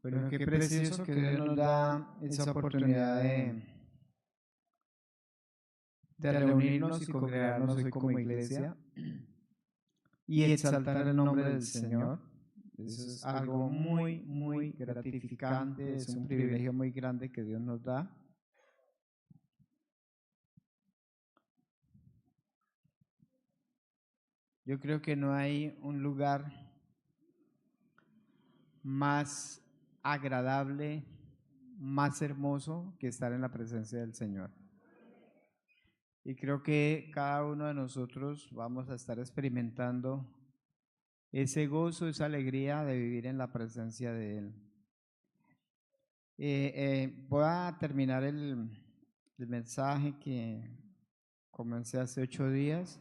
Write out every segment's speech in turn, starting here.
Bueno, qué precioso que Dios nos da esa oportunidad de reunirnos y congregarnos hoy como iglesia y exaltar el nombre del Señor. Eso es algo muy, muy gratificante, es un privilegio muy grande que Dios nos da. Yo creo que no hay un lugar más agradable, más hermoso que estar en la presencia del Señor. Y creo que cada uno de nosotros vamos a estar experimentando ese gozo, esa alegría de vivir en la presencia de Él. Voy a terminar el mensaje que comencé hace 8 días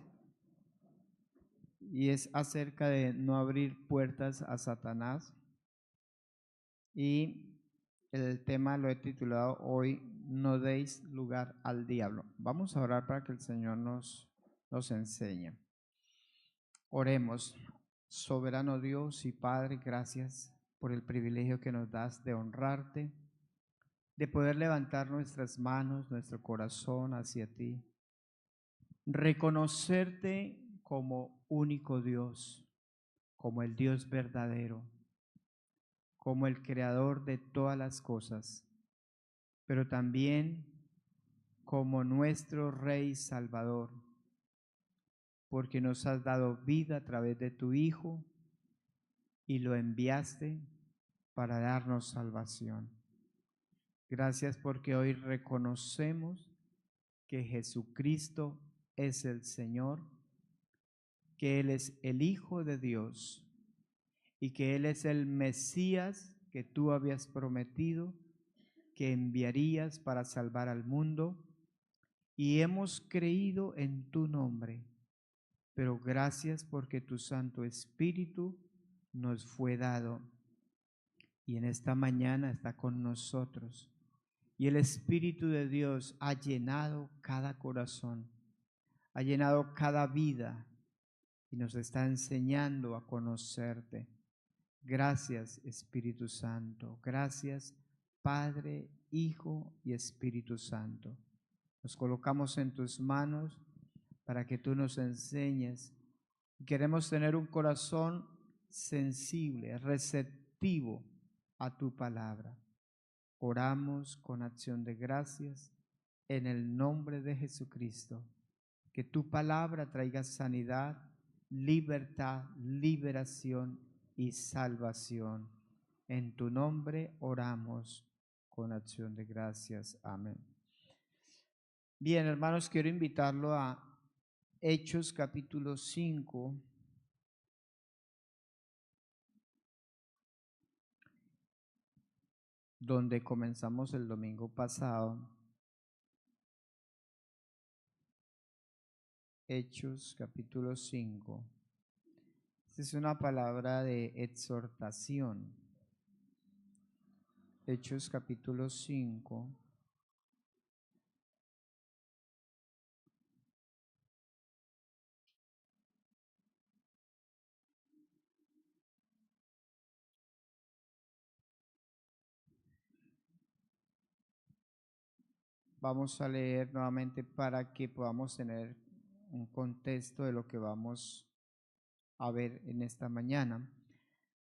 y es acerca de no abrir puertas a Satanás. Y el tema lo he titulado hoy, no deis lugar al diablo. Vamos a orar para que el Señor nos enseñe. Oremos. Soberano Dios y Padre, gracias por el privilegio que nos das de honrarte, de poder levantar nuestras manos, nuestro corazón hacia ti, reconocerte como único Dios, como el Dios verdadero, como el creador de todas las cosas, pero también como nuestro Rey Salvador, porque nos has dado vida a través de tu Hijo y lo enviaste para darnos salvación. Gracias porque hoy reconocemos que Jesucristo es el Señor, que Él es el Hijo de Dios y que Él es el Mesías que tú habías prometido que enviarías para salvar al mundo, y hemos creído en tu nombre. Pero gracias porque tu Santo Espíritu nos fue dado y en esta mañana está con nosotros. Y el Espíritu de Dios ha llenado cada corazón, ha llenado cada vida y nos está enseñando a conocerte. Gracias, Espíritu Santo. Gracias, Padre, Hijo y Espíritu Santo. Nos colocamos en tus manos para que tú nos enseñes. Queremos tener un corazón sensible, receptivo a tu palabra. Oramos con acción de gracias en el nombre de Jesucristo. Que tu palabra traiga sanidad, libertad, liberación y salvación. En tu nombre oramos con acción de gracias. Amén. Bien, hermanos, quiero invitarlo a Hechos capítulo 5. Donde comenzamos el domingo pasado. Hechos capítulo 5. Esta es una palabra de exhortación. Hechos capítulo 5. Vamos a leer nuevamente para que podamos tener un contexto de lo que vamos a ver en esta mañana.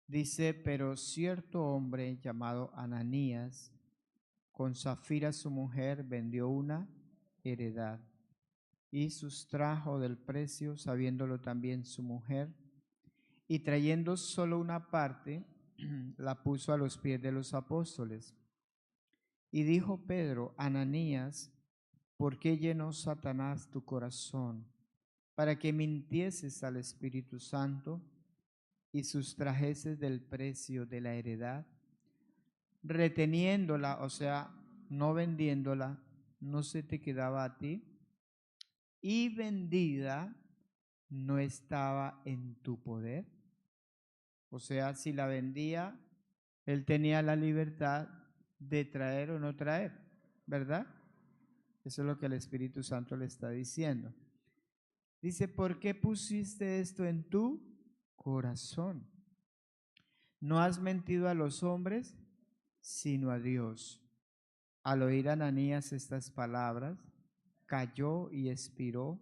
Dice, pero cierto hombre llamado Ananías, con Safira su mujer, vendió una heredad y sustrajo del precio, sabiéndolo también su mujer, y trayendo solo una parte, la puso a los pies de los apóstoles. Y dijo Pedro, Ananías, ¿por qué llenó Satanás tu corazón para que mintieses al Espíritu Santo y sustrajeses del precio de la heredad, reteniéndola, o sea, no vendiéndola, no se te quedaba a ti, y vendida no estaba en tu poder? O sea, si la vendía, él tenía la libertad de traer o no traer, ¿verdad? Eso es lo que el Espíritu Santo le está diciendo. Dice, ¿por qué pusiste esto en tu corazón? ¿No has mentido a los hombres, sino a Dios. Al oír Ananías estas palabras, cayó y expiró,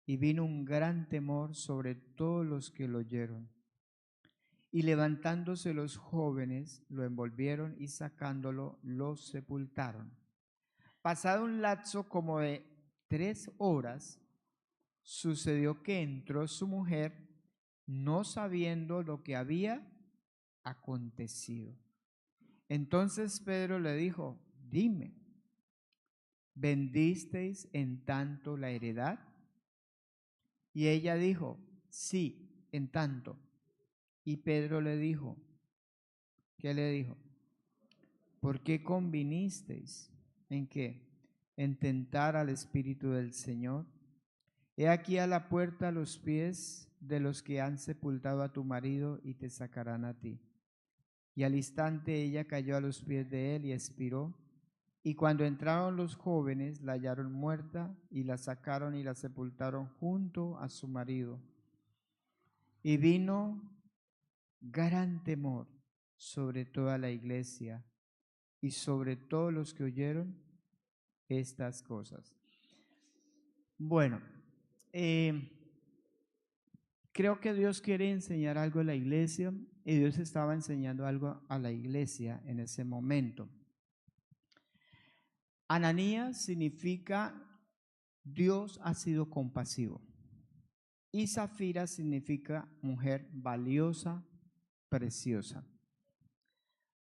y vino un gran temor sobre todos los que lo oyeron. Y levantándose los jóvenes, lo envolvieron y sacándolo, lo sepultaron. Pasado un lapso como de 3 horas, sucedió que entró su mujer, no sabiendo lo que había acontecido. Entonces Pedro le dijo: dime, ¿vendisteis en tanto la heredad? Y ella dijo: sí, en tanto. Y Pedro le dijo, ¿qué le dijo? ¿Por qué convinisteis? ¿En qué? En tentar al Espíritu del Señor. He aquí a la puerta los pies de los que han sepultado a tu marido y te sacarán a ti. Y al instante ella cayó a los pies de él y expiró. Y cuando entraron los jóvenes, la hallaron muerta y la sacaron y la sepultaron junto a su marido. Y vino gran temor sobre toda la iglesia y sobre todos los que oyeron estas cosas. Bueno, creo que Dios quiere enseñar algo a la iglesia y Dios estaba enseñando algo a la iglesia en ese momento. Ananías significa Dios ha sido compasivo y Zafira significa mujer valiosa, preciosa.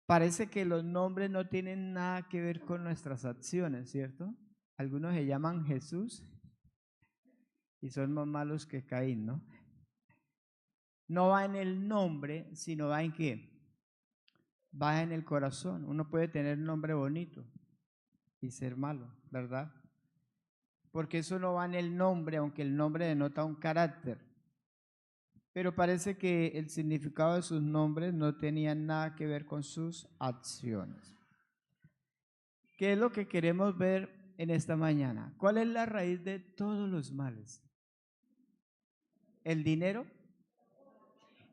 Parece que los nombres no tienen nada que ver con nuestras acciones, ¿cierto? Algunos se llaman Jesús y son más malos que Caín, ¿no? No va en el nombre, sino va en ¿qué? Va en el corazón. Uno puede tener un nombre bonito y ser malo, ¿verdad? Porque eso no va en el nombre, aunque el nombre denota un carácter. Pero parece que el significado de sus nombres no tenía nada que ver con sus acciones. ¿Qué es lo que queremos ver en esta mañana? ¿Cuál es la raíz de todos los males? ¿El dinero?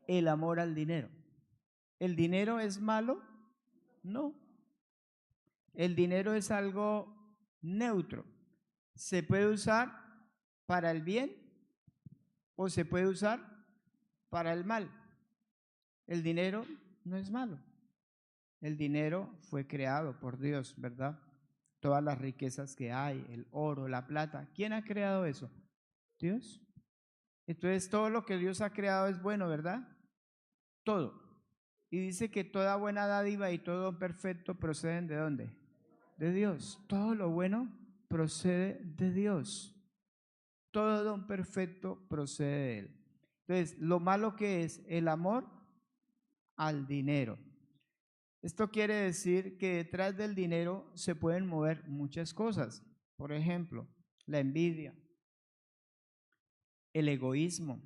El amor al dinero. ¿El dinero es malo? No. El dinero es algo neutro. Se puede usar para el bien o se puede usar para el mal. El dinero no es malo. El dinero fue creado por Dios, ¿verdad? Todas las riquezas que hay, el oro, la plata. ¿Quién ha creado eso? Dios. Entonces todo lo que Dios ha creado es bueno, ¿verdad? Todo. Y dice que toda buena dádiva y todo don perfecto proceden ¿de dónde? De Dios. Todo lo bueno procede de Dios. Todo don perfecto procede de Él. Entonces, lo malo que es el amor al dinero. Esto quiere decir que detrás del dinero se pueden mover muchas cosas. Por ejemplo, la envidia, el egoísmo,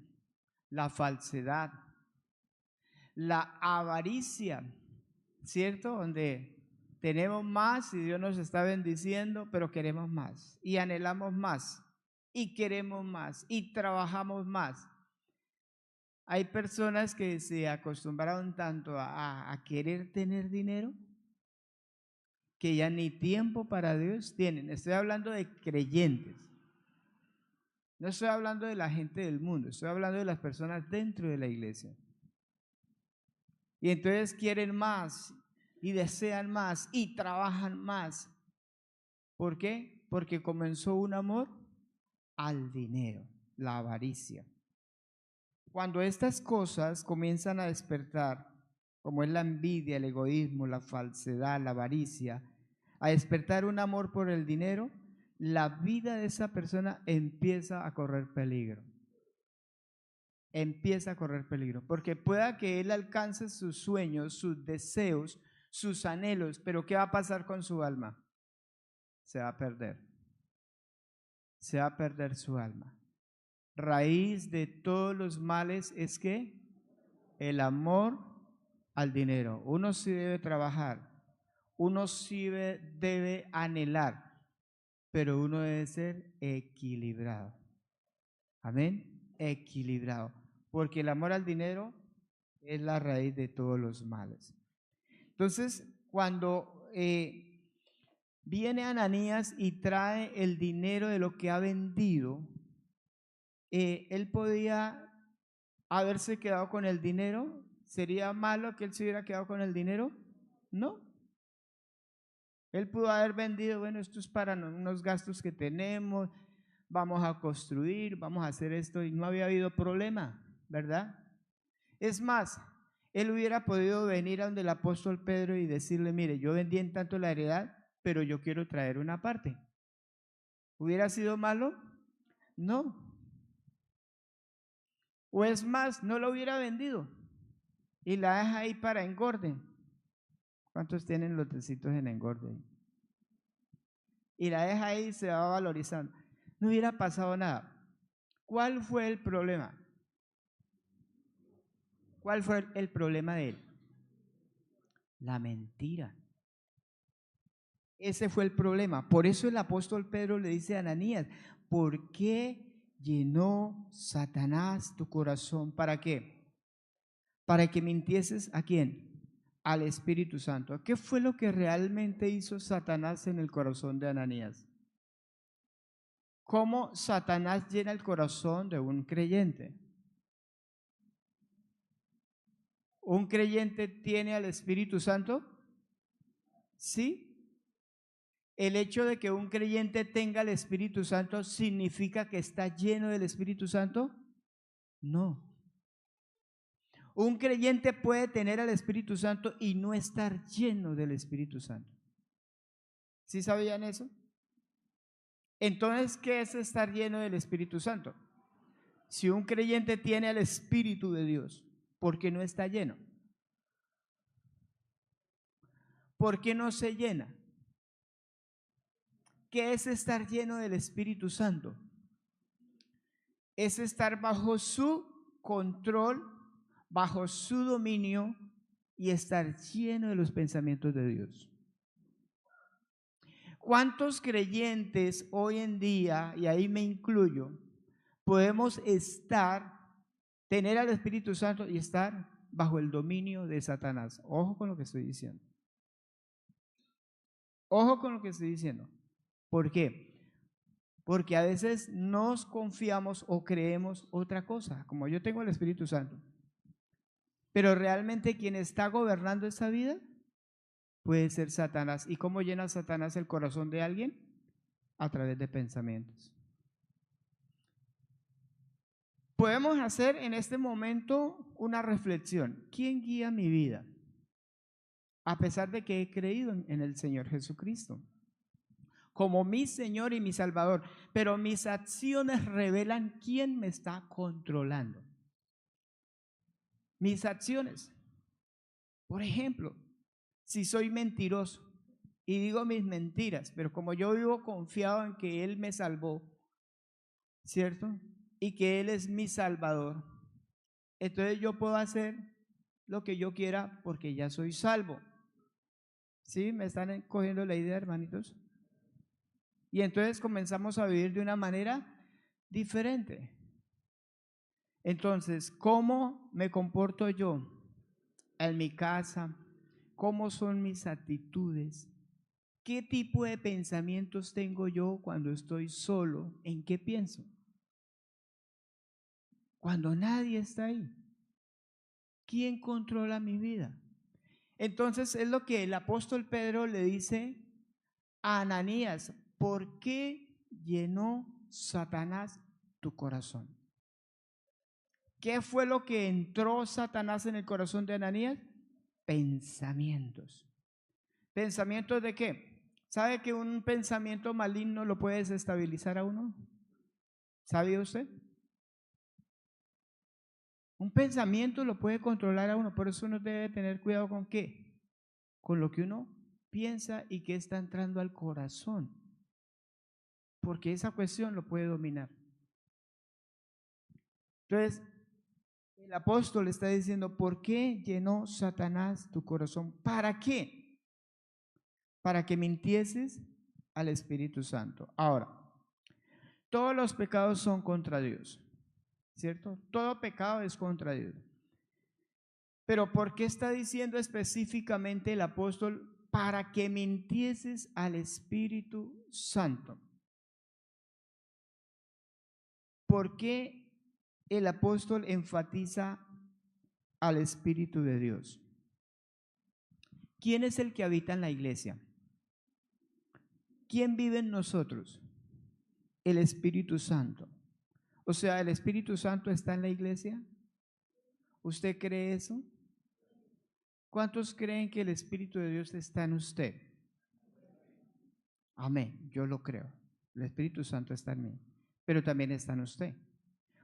la falsedad, la avaricia, ¿cierto? Donde tenemos más y Dios nos está bendiciendo, pero queremos más y anhelamos más y queremos más y trabajamos más. Hay personas que se acostumbraron tanto a querer tener dinero que ya ni tiempo para Dios tienen. Estoy hablando de creyentes. No estoy hablando de la gente del mundo, estoy hablando de las personas dentro de la iglesia. Y entonces quieren más y desean más y trabajan más. ¿Por qué? Porque comenzó un amor al dinero, la avaricia. Cuando estas cosas comienzan a despertar, como es la envidia, el egoísmo, la falsedad, la avaricia, a despertar un amor por el dinero, la vida de esa persona empieza a correr peligro. Empieza a correr peligro, porque pueda que él alcance sus sueños, sus deseos, sus anhelos, pero ¿qué va a pasar con su alma? Se va a perder. Se va a perder su alma. Raíz de todos los males es que el amor al dinero. Uno sí debe trabajar, uno sí debe anhelar, pero uno debe ser equilibrado. Amén, equilibrado, porque el amor al dinero es la raíz de todos los males. Entonces, cuando viene Ananías y trae el dinero de lo que ha vendido, él podía haberse quedado con el dinero. ¿Sería malo que él se hubiera quedado con el dinero? No. Él pudo haber vendido, bueno, esto es para unos gastos que tenemos, vamos a construir, vamos a hacer esto, y no había habido problema, ¿verdad? Es más, él hubiera podido venir a donde el apóstol Pedro y decirle, mire, yo vendí en tanto la heredad, pero yo quiero traer una parte. ¿Hubiera sido malo? No. O es más, no lo hubiera vendido y la deja ahí para engorde. ¿Cuántos tienen lotecitos en engorde? Y la deja ahí y se va valorizando. No hubiera pasado nada. ¿Cuál fue el problema? ¿Cuál fue el problema de él? La mentira. Ese fue el problema. Por eso el apóstol Pedro le dice a Ananías, ¿por qué llenó Satanás tu corazón? ¿Para qué? Para que mintieses ¿a quién? Al Espíritu Santo. ¿Qué fue lo que realmente hizo Satanás en el corazón de Ananías? ¿Cómo Satanás llena el corazón de un creyente? ¿Un creyente tiene al Espíritu Santo? Sí. ¿El hecho de que un creyente tenga el Espíritu Santo significa que está lleno del Espíritu Santo? No. Un creyente puede tener al Espíritu Santo y no estar lleno del Espíritu Santo. ¿Sí sabían eso? Entonces, ¿qué es estar lleno del Espíritu Santo? Si un creyente tiene al Espíritu de Dios, ¿por qué no está lleno? ¿Por qué no se llena? ¿Qué es estar lleno del Espíritu Santo? Es estar bajo su control, bajo su dominio y estar lleno de los pensamientos de Dios. ¿Cuántos creyentes hoy en día, y ahí me incluyo, podemos tener al Espíritu Santo y estar bajo el dominio de Satanás? Ojo con lo que estoy diciendo. Ojo con lo que estoy diciendo. ¿Por qué? Porque a veces nos confiamos o creemos otra cosa, como yo tengo el Espíritu Santo. Pero realmente quien está gobernando esta vida puede ser Satanás. ¿Y cómo llena Satanás el corazón de alguien? A través de pensamientos. Podemos hacer en este momento una reflexión. ¿Quién guía mi vida? A pesar de que he creído en el Señor Jesucristo como mi Señor y mi Salvador, pero mis acciones revelan quién me está controlando. Mis acciones. Por ejemplo, si soy mentiroso y digo mis mentiras, pero como yo vivo confiado en que Él me salvó, ¿cierto? Y que Él es mi Salvador, entonces yo puedo hacer lo que yo quiera porque ya soy salvo. ¿Sí? ¿Me están cogiendo la idea, hermanitos? Y entonces comenzamos a vivir de una manera diferente. Entonces, ¿cómo me comporto yo en mi casa? ¿Cómo son mis actitudes? ¿Qué tipo de pensamientos tengo yo cuando estoy solo? ¿En qué pienso? Cuando nadie está ahí. ¿Quién controla mi vida? Entonces es lo que el apóstol Pedro le dice a Ananías: ¿por qué llenó Satanás tu corazón? ¿Qué fue lo que entró Satanás en el corazón de Ananías? Pensamientos. ¿Pensamientos de qué? ¿Sabe que un pensamiento maligno lo puede desestabilizar a uno? ¿Sabe usted? Un pensamiento lo puede controlar a uno, por eso uno debe tener cuidado con qué, con lo que uno piensa y que está entrando al corazón, porque esa cuestión lo puede dominar. Entonces, el apóstol está diciendo: ¿por qué llenó Satanás tu corazón? ¿Para qué? Para que mintieses al Espíritu Santo. Ahora, todos los pecados son contra Dios, ¿cierto? Todo pecado es contra Dios. Pero ¿por qué está diciendo específicamente el apóstol para que mintieses al Espíritu Santo. ¿Por qué el apóstol enfatiza al Espíritu de Dios? ¿Quién es el que habita en la iglesia? ¿Quién vive en nosotros? El Espíritu Santo. O sea, ¿el Espíritu Santo está en la iglesia? ¿Usted cree eso? ¿Cuántos creen que el Espíritu de Dios está en usted? Amén, yo lo creo. El Espíritu Santo está en mí, pero también está en usted.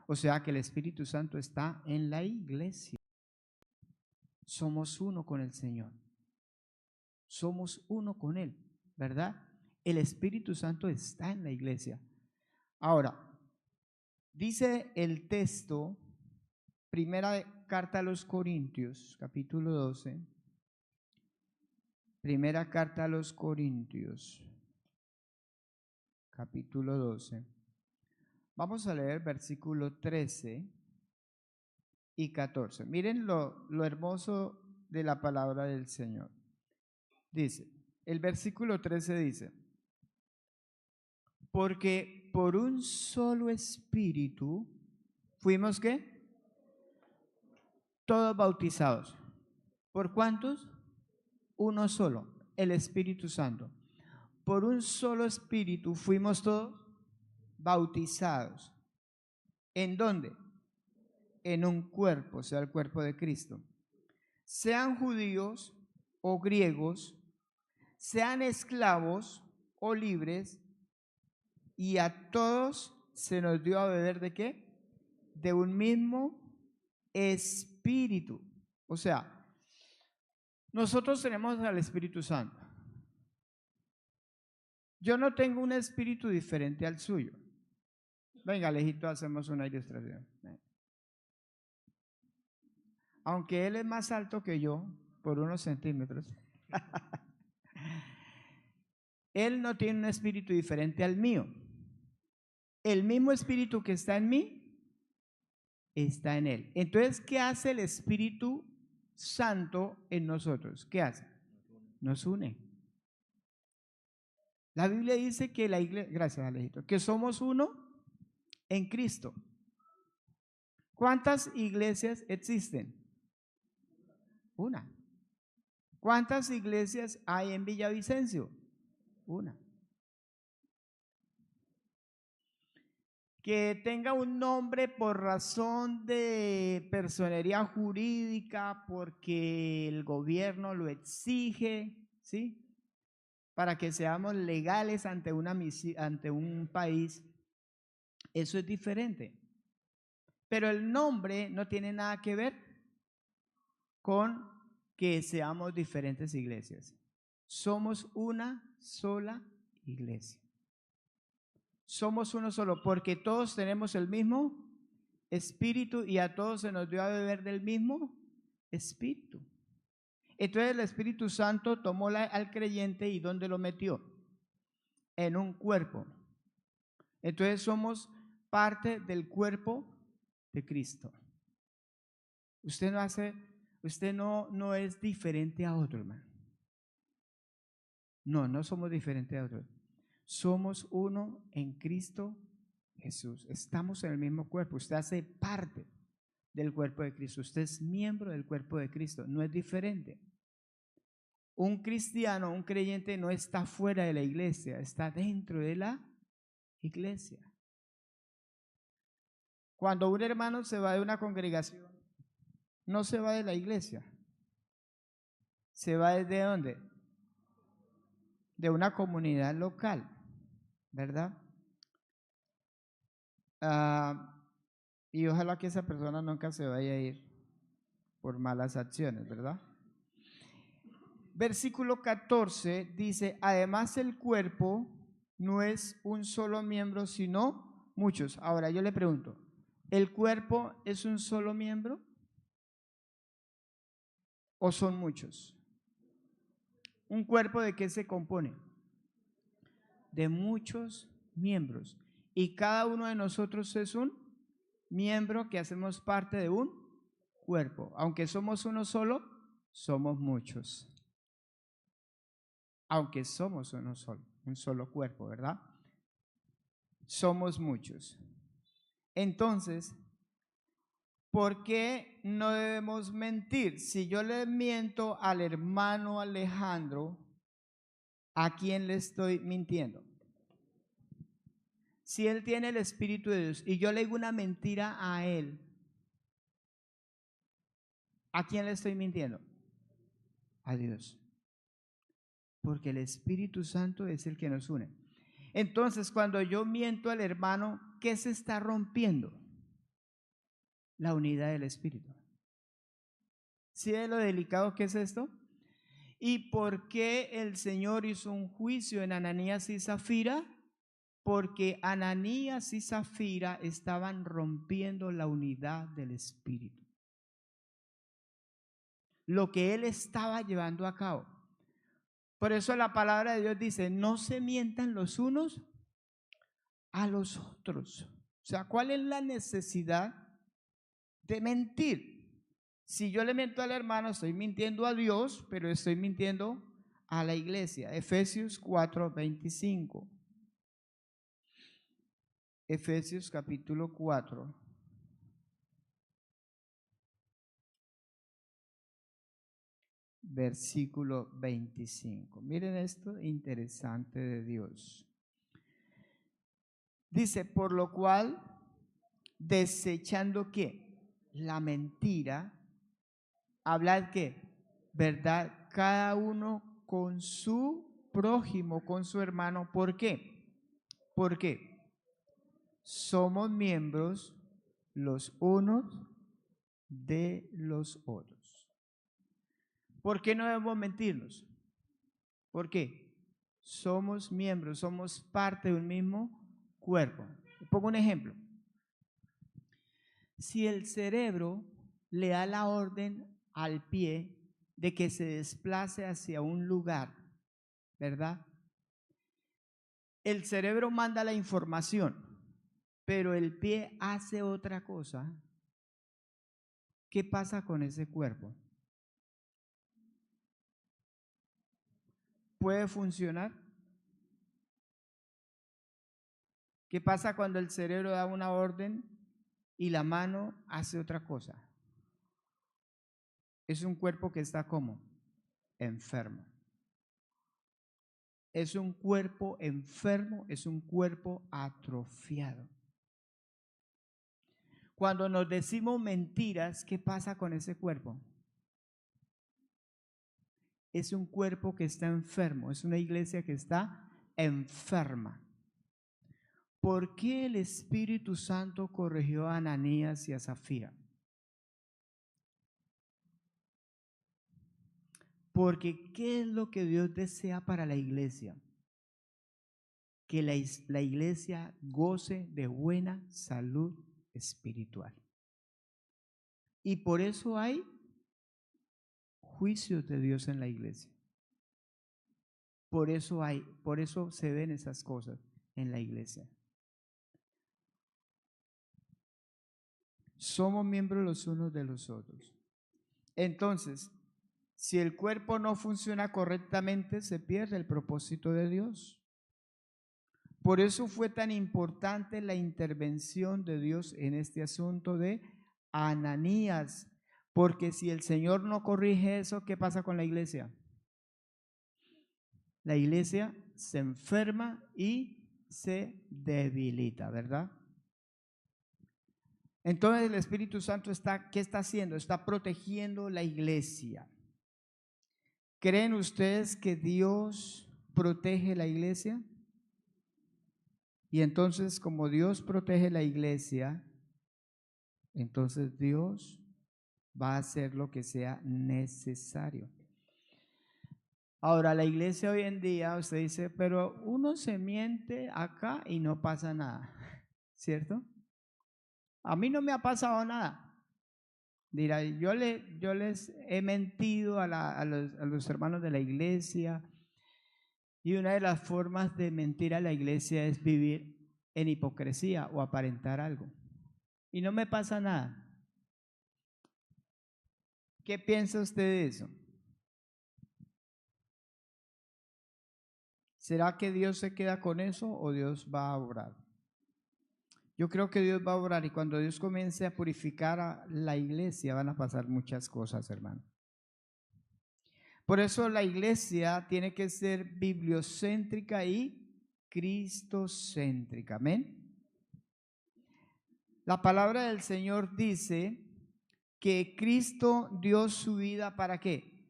O sea que el Espíritu Santo está en la iglesia. Somos uno con el Señor. Somos uno con Él, ¿verdad? El Espíritu Santo está en la iglesia. Ahora, dice el texto, primera carta a los Corintios, capítulo 12. Primera carta a los Corintios, capítulo 12. Vamos a leer versículo 13 y 14. Miren lo hermoso de la palabra del Señor. Dice, el versículo 13 dice, porque por un solo espíritu fuimos ¿qué? Todos bautizados. ¿Por cuántos? Uno solo, el Espíritu Santo. Por un solo espíritu fuimos todos bautizados. ¿En dónde? En un cuerpo, o sea, el cuerpo de Cristo. Sean judíos o griegos, sean esclavos o libres, y a todos se nos dio a beber ¿de qué? De un mismo espíritu. O sea, nosotros tenemos al Espíritu Santo. Yo no tengo un espíritu diferente al suyo. Venga, Alejito, hacemos una ilustración. Aunque él es más alto que yo, por unos centímetros, él no tiene un espíritu diferente al mío. El mismo espíritu que está en mí, está en él. Entonces, ¿qué hace el Espíritu Santo en nosotros? ¿Qué hace? Nos une. La Biblia dice que la iglesia, gracias Alejito, que somos uno en Cristo. ¿Cuántas iglesias existen? Una. ¿Cuántas iglesias hay en Villavicencio? Una. Que tenga un nombre por razón de personería jurídica, porque el gobierno lo exige, ¿sí? Para que seamos legales ante un país, eso es diferente. Pero el nombre no tiene nada que ver con que seamos diferentes iglesias. Somos una sola iglesia. Somos uno solo porque todos tenemos el mismo espíritu y a todos se nos dio a beber del mismo espíritu. Entonces el Espíritu Santo tomó al creyente y ¿dónde lo metió? En un cuerpo. Entonces somos parte del cuerpo de Cristo. Usted no es diferente a otro, hermano. No somos diferentes a otros. Somos uno en Cristo Jesús. Estamos en el mismo cuerpo. Usted hace parte del cuerpo de Cristo. Usted es miembro del cuerpo de Cristo. No es diferente. Un cristiano, un creyente no está fuera de la iglesia, está dentro de la iglesia. Cuando un hermano se va de una congregación, no se va de la iglesia. ¿Se va desde dónde? De una comunidad local, ¿verdad? Y ojalá que esa persona nunca se vaya a ir por malas acciones, ¿verdad? Versículo 14 dice, además el cuerpo no es un solo miembro, sino muchos. Ahora yo le pregunto, ¿el cuerpo es un solo miembro o son muchos? ¿Un cuerpo de qué se compone? De muchos miembros. Y cada uno de nosotros es un miembro que hacemos parte de un cuerpo. Aunque somos uno solo, somos muchos. aunque somos uno solo, un solo cuerpo, ¿verdad? Somos muchos. Entonces, ¿por qué no debemos mentir? Si yo le miento al hermano Alejandro, ¿a quién le estoy mintiendo? Si él tiene el Espíritu de Dios y yo le digo una mentira a él, ¿a quién le estoy mintiendo? A Dios. Porque el Espíritu Santo es el que nos une. Entonces, cuando yo miento al hermano, ¿qué se está rompiendo? La unidad del Espíritu. ¿Sí es lo delicado que es esto? ¿Y por qué el Señor hizo un juicio en Ananías y Zafira? Porque Ananías y Zafira estaban rompiendo la unidad del Espíritu. Lo que él estaba llevando a cabo. Por eso la palabra de Dios dice, no se mientan los unos a los otros. O sea, ¿cuál es la necesidad de mentir? Si yo le miento al hermano, estoy mintiendo a Dios, pero estoy mintiendo a la iglesia. Efesios 4:25. Efesios capítulo 4. Versículo 25. Miren esto interesante de Dios. Dice, por lo cual, desechando ¿qué? La mentira, hablad ¿qué? Verdad, cada uno con su prójimo, con su hermano. ¿Por qué? Porque somos miembros los unos de los otros. ¿Por qué no debemos mentirnos? ¿Por qué? Somos miembros, somos parte de un mismo cuerpo. Pongo un ejemplo. Si el cerebro le da la orden al pie de que se desplace hacia un lugar, ¿verdad? El cerebro manda la información, pero el pie hace otra cosa. ¿Qué pasa con ese cuerpo? ¿Puede funcionar? ¿Qué pasa cuando el cerebro da una orden y la mano hace otra cosa? Es un cuerpo que está como enfermo. Es un cuerpo enfermo, es un cuerpo atrofiado. Cuando nos decimos mentiras, ¿qué pasa con ese cuerpo? Es un cuerpo que está enfermo, es una iglesia que está enferma. ¿Por qué el Espíritu Santo corrigió a Ananías y a Zafira? Porque ¿qué es lo que Dios desea para la iglesia? Que la iglesia goce de buena salud espiritual. Y por eso hay juicios de Dios en la iglesia. Por eso se ven esas cosas en la iglesia. Somos miembros los unos de los otros. Entonces, si el cuerpo no funciona correctamente, se pierde el propósito de Dios. Por eso fue tan importante la intervención de Dios en este asunto de Ananías, porque si el Señor no corrige eso, ¿qué pasa con la iglesia? La iglesia se enferma y se debilita, ¿verdad? Entonces el Espíritu Santo ¿qué está haciendo? Está protegiendo la iglesia. ¿Creen ustedes que Dios protege la iglesia? Y entonces, como Dios protege la iglesia, entonces Dios va a hacer lo que sea necesario. Ahora, la iglesia hoy en día, usted dice, pero uno se miente acá y no pasa nada, ¿cierto? A mí no me ha pasado nada. Dirá, yo les he mentido a los hermanos de la iglesia, y una de las formas de mentir a la iglesia es vivir en hipocresía o aparentar algo. Y no me pasa nada. ¿Qué piensa usted de eso? ¿Será que Dios se queda con eso o Dios va a obrar? Yo creo que Dios va a obrar, y cuando Dios comience a purificar a la iglesia van a pasar muchas cosas, hermano. Por eso la iglesia tiene que ser bibliocéntrica y cristocéntrica. Amén. La palabra del Señor dice que Cristo dio su vida ¿para qué?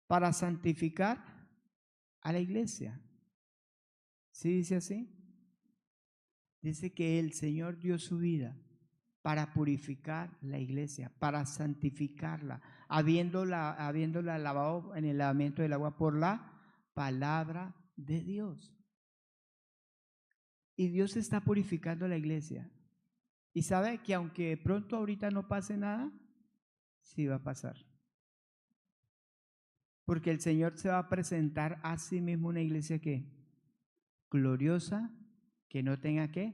Para santificar a la iglesia. ¿Sí dice así? Dice que el Señor dio su vida para purificar la iglesia, para santificarla, habiéndola lavado en el lavamiento del agua por la palabra de Dios. Y Dios está purificando la iglesia. Y sabe que aunque de pronto ahorita no pase nada, sí va a pasar. Porque el Señor se va a presentar a sí mismo una iglesia que gloriosa, que no tenga ¿qué?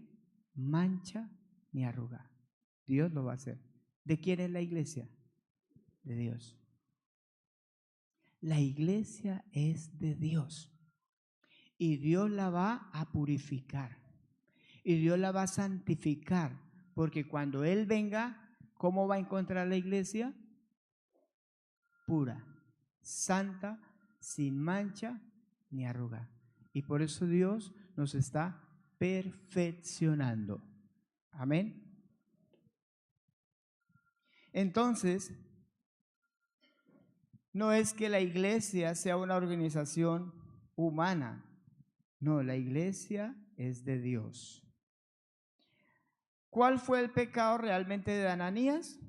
Mancha ni arruga. Dios lo va a hacer. ¿De quién es la iglesia? De Dios. La iglesia es de Dios. Y Dios la va a purificar. Y Dios la va a santificar. Porque cuando Él venga, ¿cómo va a encontrar la iglesia? Pura, santa, sin mancha ni arruga. Y por eso Dios nos está perfeccionando. Amén. Entonces, no es que la iglesia sea una organización humana. No, la iglesia es de Dios. ¿Cuál fue el pecado realmente de Ananías?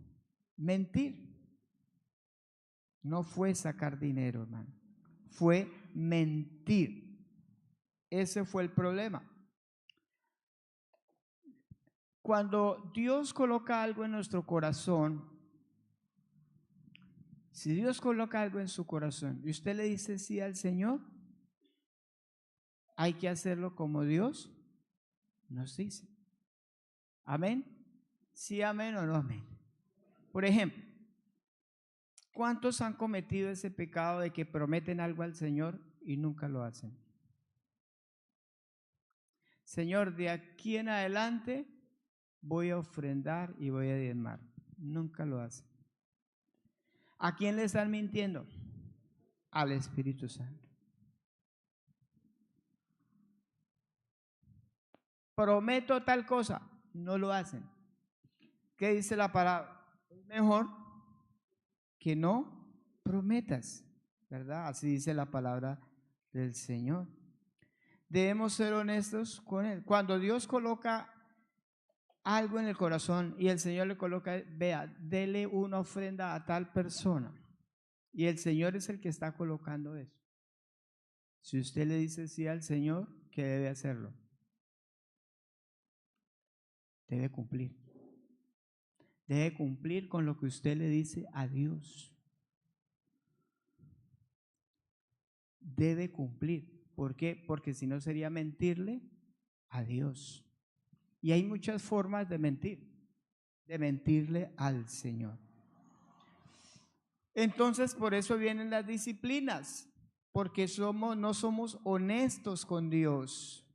Mentir. No fue sacar dinero, hermano. Fue mentir. Ese fue el problema. Cuando Dios coloca algo en nuestro corazón, si Dios coloca algo en su corazón y usted le dice sí al Señor, hay que hacerlo como Dios nos dice. ¿Amén? Sí, amén o no amén. Por ejemplo, ¿cuántos han cometido ese pecado de que prometen algo al Señor y nunca lo hacen? Señor, de aquí en adelante voy a ofrendar y voy a diezmar. Nunca lo hacen. ¿A quién le están mintiendo? Al Espíritu Santo. Prometo tal cosa, no lo hacen. ¿Qué dice la palabra? Es mejor que no prometas, ¿verdad? Así dice la palabra del Señor. Debemos ser honestos con Él. Cuando Dios coloca algo en el corazón y el Señor le coloca, vea, dele una ofrenda a tal persona. Y el Señor es el que está colocando eso. Si usted le dice sí al Señor, ¿qué debe hacerlo? Debe cumplir. Debe cumplir con lo que usted le dice a Dios. Debe cumplir. ¿Por qué? Porque si no sería mentirle a Dios. Y hay muchas formas de mentirle al Señor. Entonces, por eso vienen las disciplinas, porque no somos honestos con Dios.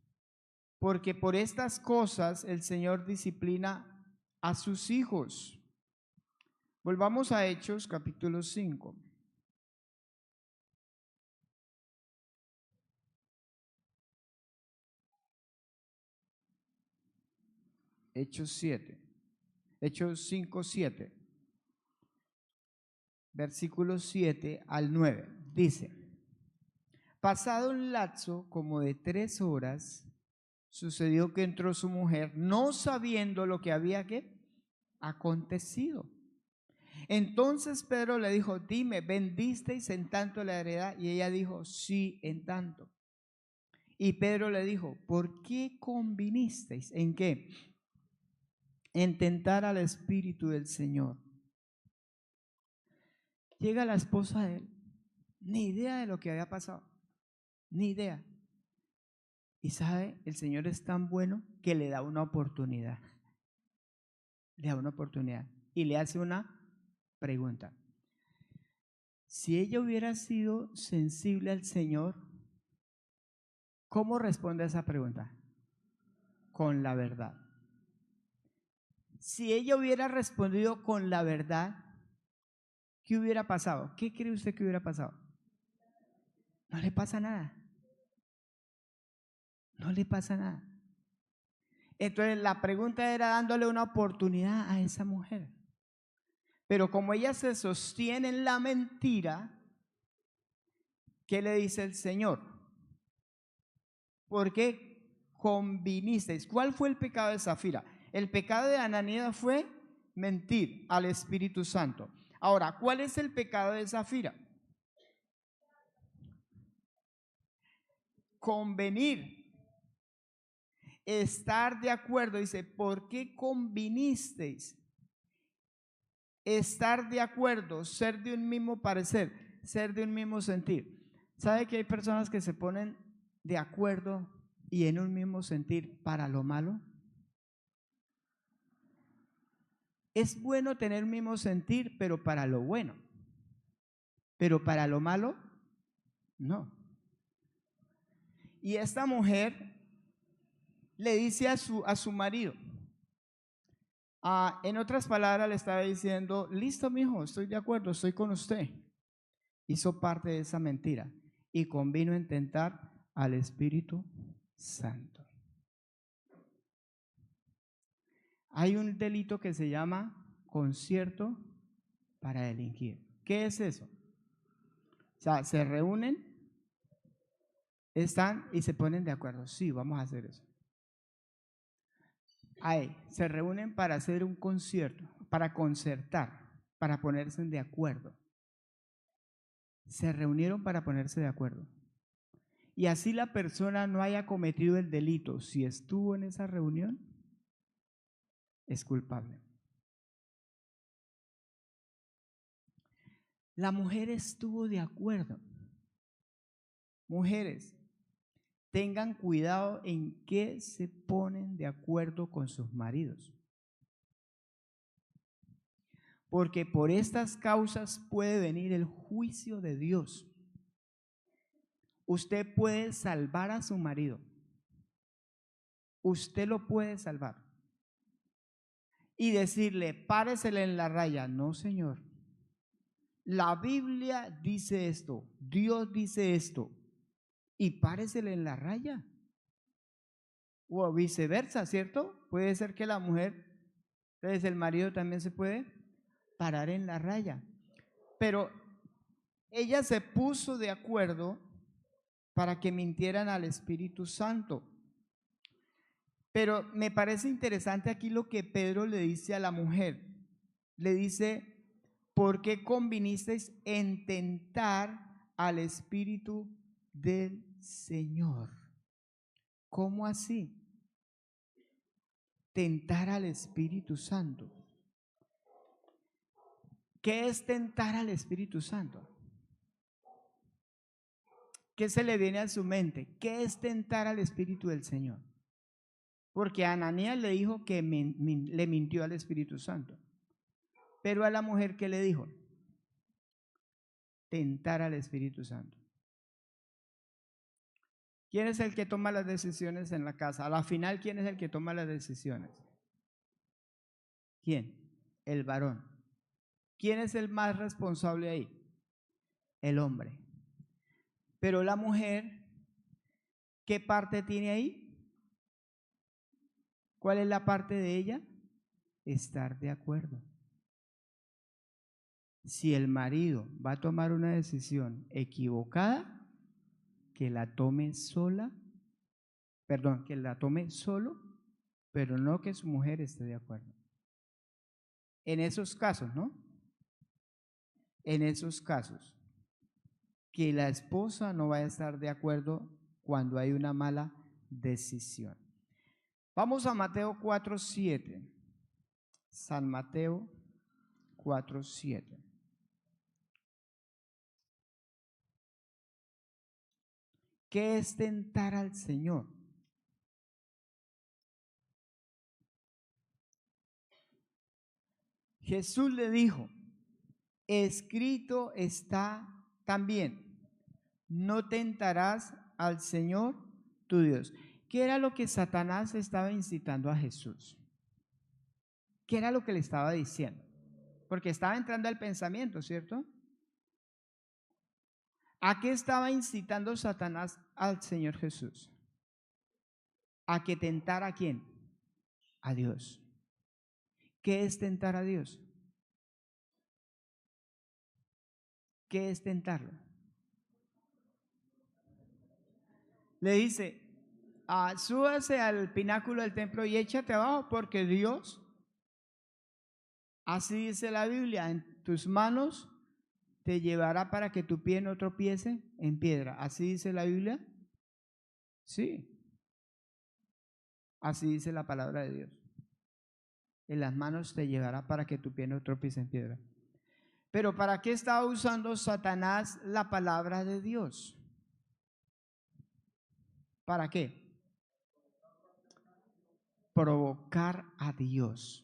Porque por estas cosas el Señor disciplina a sus hijos. Volvamos a Hechos capítulo 5. Hechos 7. Hechos 5, 7. Versículos 7 al 9. Dice: pasado un lapso como de 3 horas, sucedió que entró su mujer, no sabiendo lo que había acontecido. Entonces Pedro le dijo: dime, ¿vendisteis en tanto la heredad? Y ella dijo: sí, en tanto. Y Pedro le dijo: ¿por qué convinisteis? ¿En qué? En tentar al Espíritu del Señor. Llega la esposa de él, ni idea de lo que había pasado, ni idea. Y sabe, el Señor es tan bueno que le da una oportunidad. Le da una oportunidad y le hace una pregunta. Si ella hubiera sido sensible al Señor, ¿Cómo responde a esa pregunta? Con la verdad. Si ella hubiera respondido con la verdad, ¿qué hubiera pasado? ¿Qué cree usted que hubiera pasado? No le pasa nada. No le pasa nada. Entonces la pregunta era dándole una oportunidad a esa mujer. Pero como ella se sostiene en la mentira, ¿qué le dice el Señor? ¿Por qué convinisteis? ¿Cuál fue el pecado de Zafira? El pecado de Ananías fue mentir al Espíritu Santo. Ahora, ¿cuál es el pecado de Zafira? Convenir, estar de acuerdo. Dice, ¿por qué convinisteis? Estar de acuerdo, ser de un mismo parecer, ser de un mismo sentir. ¿Sabe que hay personas que se ponen de acuerdo y en un mismo sentir para lo malo? Es bueno tener un mismo sentir, pero para lo bueno. Pero para lo malo, no. Y esta mujer le dice a su marido, en otras palabras le estaba diciendo, listo mijo, estoy de acuerdo, estoy con usted. Hizo parte de esa mentira y convino a intentar al Espíritu Santo. Hay un delito que se llama concierto para delinquir. ¿Qué es eso? O sea, se reúnen, están y se ponen de acuerdo. Sí, vamos a hacer eso. Ahí, se reúnen para hacer un concierto, para concertar, para ponerse de acuerdo. Se reunieron para ponerse de acuerdo. Y así la persona no haya cometido el delito, si estuvo en esa reunión, es culpable. La mujer estuvo de acuerdo. Mujeres, tengan cuidado en qué se ponen de acuerdo con sus maridos. Porque por estas causas puede venir el juicio de Dios. Usted puede salvar a su marido. Usted lo puede salvar. Y decirle, páresele en la raya. No, señor. La Biblia dice esto. Dios dice esto. Y páresele en la raya. O viceversa, ¿cierto? Puede ser que la mujer, entonces el marido también se puede parar en la raya. Pero ella se puso de acuerdo para que mintieran al Espíritu Santo. Pero me parece interesante aquí lo que Pedro le dice a la mujer. Le dice, ¿por qué convinisteis en tentar al Espíritu del Señor? ¿Cómo así? Tentar al Espíritu Santo. ¿Qué es tentar al Espíritu Santo? ¿Qué se le viene a su mente? ¿Qué es tentar al Espíritu del Señor? Porque Ananías le dijo que le mintió al Espíritu Santo. Pero a la mujer, ¿qué le dijo? Tentar al Espíritu Santo. ¿Quién es el que toma las decisiones en la casa? A la final, ¿quién es el que toma las decisiones? ¿Quién? El varón. ¿Quién es el más responsable ahí? El hombre. Pero la mujer, ¿qué parte tiene ahí? ¿Cuál es la parte de ella? Estar de acuerdo. Si el marido va a tomar una decisión equivocada, que la tome sola, que la tome solo, pero no que su mujer esté de acuerdo. En esos casos, ¿no? En esos casos, que la esposa no vaya a estar de acuerdo cuando hay una mala decisión. Vamos a Mateo 4:7. San Mateo 4:7. ¿Qué es tentar al Señor? Jesús le dijo, escrito está también, no tentarás al Señor tu Dios. ¿Qué era lo que Satanás estaba incitando a Jesús? ¿Qué era lo que le estaba diciendo? Porque estaba entrando al pensamiento, ¿cierto? ¿A qué estaba incitando Satanás al Señor Jesús? ¿A que tentara a quién? A Dios. ¿Qué es tentar a Dios? ¿Qué es tentarlo? Le dice, súbase al pináculo del templo y échate abajo porque Dios, así dice la Biblia, en tus manos te llevará para que tu pie no tropiece en piedra. ¿Así dice la Biblia? Sí, así dice la palabra de Dios. En las manos te llevará para que tu pie no tropiece en piedra. Pero ¿para qué estaba usando Satanás la palabra de Dios? ¿Para qué? Provocar a Dios.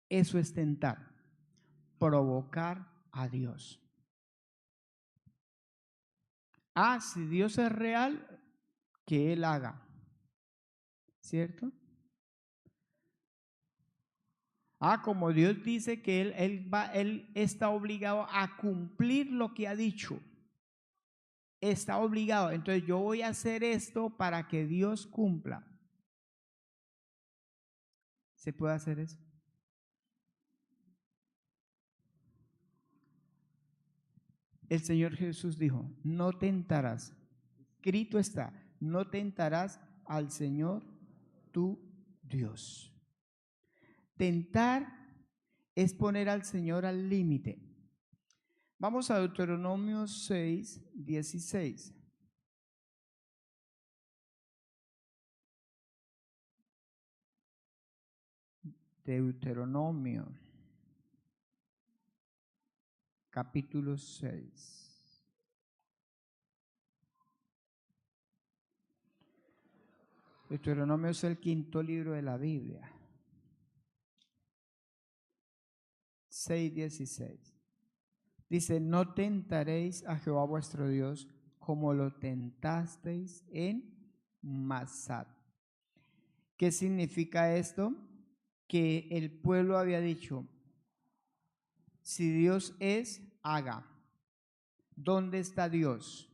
Eso es tentar. Provocar a Dios. Si Dios es real, que Él haga. ¿Cierto? Como Dios dice que Él está obligado a cumplir lo que ha dicho. Está obligado. Entonces yo voy a hacer esto para que Dios cumpla. ¿Se puede hacer eso? El Señor Jesús dijo, no tentarás. Escrito está, no tentarás al Señor tu Dios. Tentar es poner al Señor al límite. Vamos a Deuteronomio 6, 16. Deuteronomio, capítulo 6. Deuteronomio es el quinto libro de la Biblia. 6, 16. Dice, no tentaréis a Jehová vuestro Dios como lo tentasteis en Masad. ¿Qué significa esto? Que el pueblo había dicho, si Dios es, haga. ¿Dónde está Dios?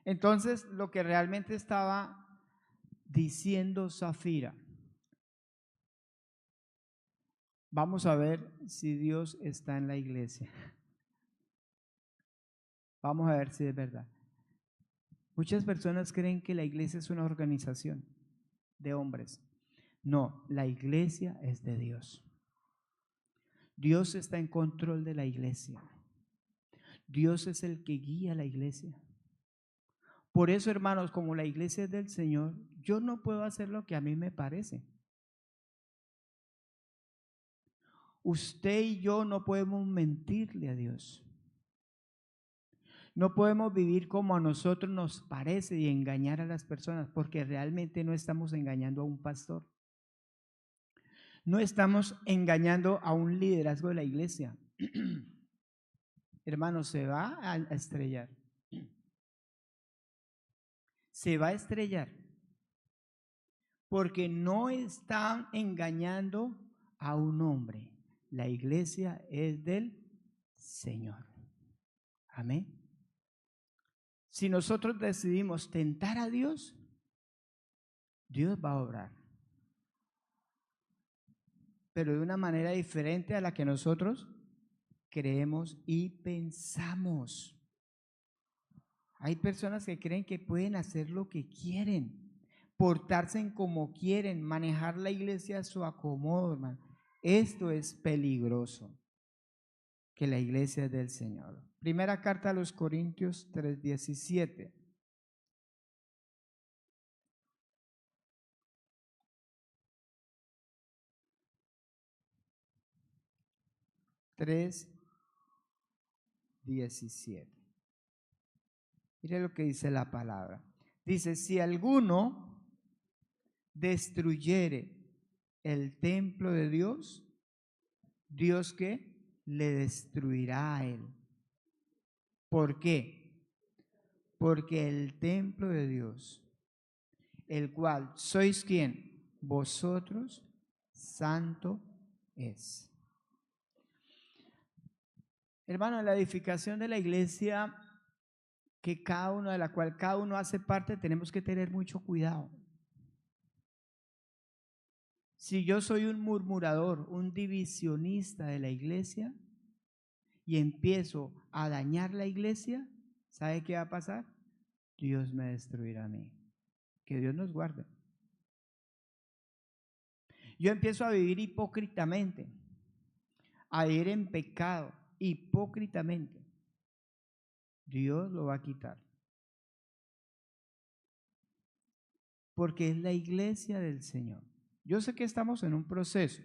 Entonces, lo que realmente estaba diciendo Zafira, vamos a ver si Dios está en la iglesia. Vamos a ver si es verdad. Muchas personas creen que la iglesia es una organización de hombres. No, la iglesia es de Dios. Dios está en control de la iglesia. Dios es el que guía la iglesia. Por eso, hermanos, como la iglesia es del Señor, yo no puedo hacer lo que a mí me parece. Usted y yo no podemos mentirle a Dios. No podemos vivir como a nosotros nos parece y engañar a las personas, porque realmente no estamos engañando a un pastor. No estamos engañando a un liderazgo de la iglesia. Hermano, se va a estrellar. Se va a estrellar. Porque no están engañando a un hombre. La iglesia es del Señor. Amén. Si nosotros decidimos tentar a Dios, Dios va a obrar. Pero de una manera diferente a la que nosotros creemos y pensamos. Hay personas que creen que pueden hacer lo que quieren, portarse como quieren, manejar la iglesia a su acomodo, hermano. Esto es peligroso, que la iglesia es del Señor. Primera carta a los Corintios 3:17. Tres 17. Mire lo que dice la palabra. Dice, si alguno destruyere el templo de Dios, ¿Dios qué? Le destruirá a él. ¿Por qué? porque el templo de Dios, el cual sois ¿quién? Vosotros, santo es. Hermano, en la edificación de la iglesia, de la cual cada uno hace parte, tenemos que tener mucho cuidado. Si yo soy un murmurador, un divisionista de la iglesia y empiezo a dañar la iglesia, ¿sabe qué va a pasar? Dios me destruirá a mí. Que Dios nos guarde. Yo empiezo a vivir hipócritamente, a vivir en pecado, hipócritamente. Dios lo va a quitar. Porque es la iglesia del Señor. Yo sé que estamos en un proceso.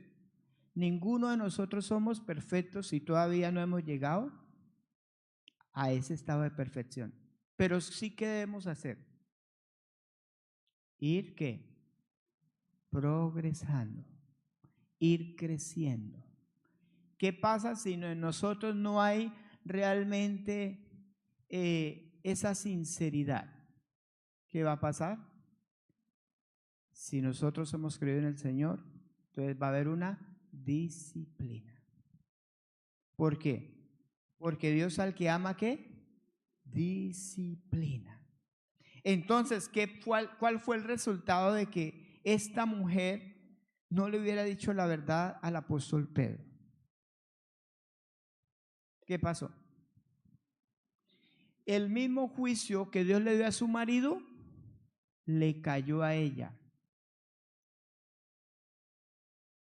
Ninguno de nosotros somos perfectos y todavía no hemos llegado a ese estado de perfección. Pero sí que debemos hacer. Ir ¿qué? Progresando. Ir creciendo. ¿Qué pasa si en nosotros no hay realmente esa sinceridad? ¿Qué va a pasar? Si nosotros hemos creído en el Señor, entonces va a haber una disciplina. ¿Por qué? Porque Dios al que ama, ¿qué? Disciplina. Entonces, ¿cuál fue el resultado de que esta mujer no le hubiera dicho la verdad al apóstol Pedro? ¿Qué pasó? El mismo juicio que Dios le dio a su marido, le cayó a ella.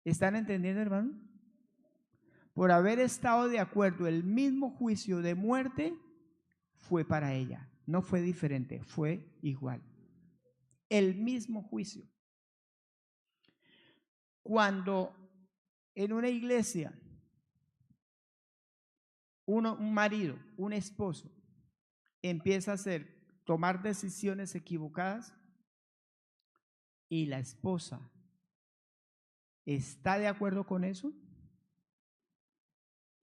¿Están entendiendo, hermano? Por haber estado de acuerdo, el mismo juicio de muerte fue para ella. No fue diferente, fue igual. El mismo juicio. Cuando en una iglesia, un marido, un esposo, empieza a tomar decisiones equivocadas y la esposa está de acuerdo con eso,